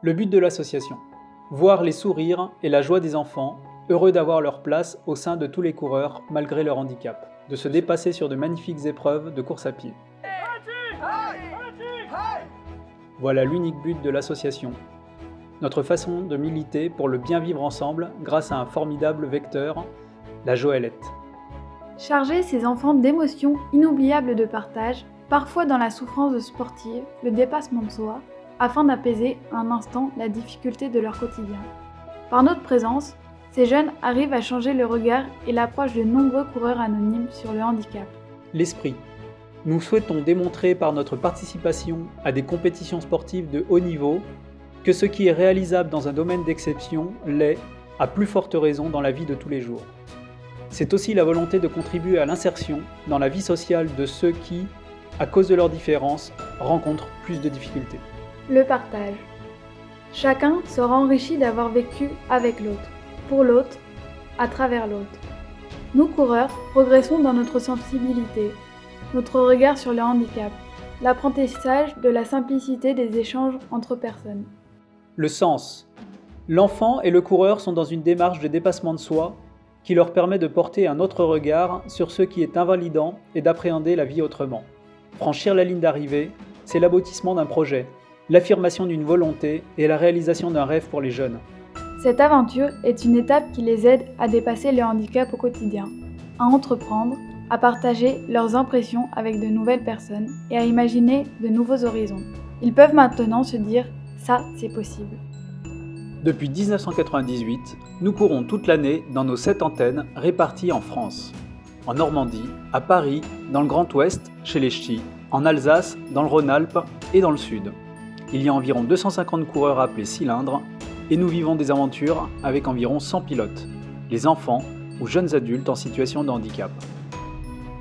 Le but de l'association: voir les sourires et la joie des enfants, heureux d'avoir leur place au sein de tous les coureurs malgré leur handicap, de se dépasser sur de magnifiques épreuves de course à pied. Voilà l'unique but de l'association. Notre façon de militer pour le bien vivre ensemble grâce à un formidable vecteur, la Joëlette. Charger ces enfants d'émotions inoubliables de partage, parfois dans la souffrance sportive, le dépassement de soi, afin d'apaiser un instant la difficulté de leur quotidien. Par notre présence, ces jeunes arrivent à changer le regard et l'approche de nombreux coureurs anonymes sur le handicap. L'esprit. Nous souhaitons démontrer par notre participation à des compétitions sportives de haut niveau que ce qui est réalisable dans un domaine d'exception l'est, à plus forte raison, dans la vie de tous les jours. C'est aussi la volonté de contribuer à l'insertion dans la vie sociale de ceux qui, à cause de leurs différences, rencontrent plus de difficultés. Le partage. Chacun sera enrichi d'avoir vécu avec l'autre, pour l'autre, à travers l'autre. Nous, coureurs, progressons dans notre sensibilité, notre regard sur le handicap, l'apprentissage de la simplicité des échanges entre personnes. Le sens. L'enfant et le coureur sont dans une démarche de dépassement de soi qui leur permet de porter un autre regard sur ce qui est invalidant et d'appréhender la vie autrement. Franchir la ligne d'arrivée, c'est l'aboutissement d'un projet, l'affirmation d'une volonté et la réalisation d'un rêve pour les jeunes. Cette aventure est une étape qui les aide à dépasser le handicap au quotidien, à entreprendre, à partager leurs impressions avec de nouvelles personnes et à imaginer de nouveaux horizons. Ils peuvent maintenant se dire « ça, c'est possible ». Depuis 1998, nous courons toute l'année dans nos 7 antennes réparties en France. En Normandie, à Paris, dans le Grand Ouest, chez les Ch'tis, en Alsace, dans le Rhône-Alpes et dans le Sud. Il y a environ 250 coureurs appelés cylindres et nous vivons des aventures avec environ 100 pilotes, les enfants ou jeunes adultes en situation de handicap.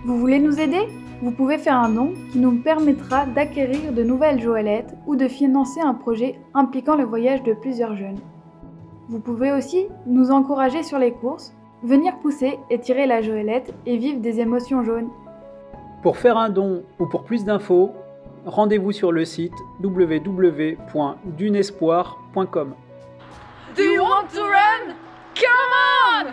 Vous voulez nous aider ? Vous pouvez faire un don qui nous permettra d'acquérir de nouvelles Joëlettes ou de financer un projet impliquant le voyage de plusieurs jeunes. Vous pouvez aussi nous encourager sur les courses, venir pousser et tirer la Joëlette et vivre des émotions jaunes. Pour faire un don ou pour plus d'infos, rendez-vous sur le site www.dunespoir.com. Do you want to run? Come on!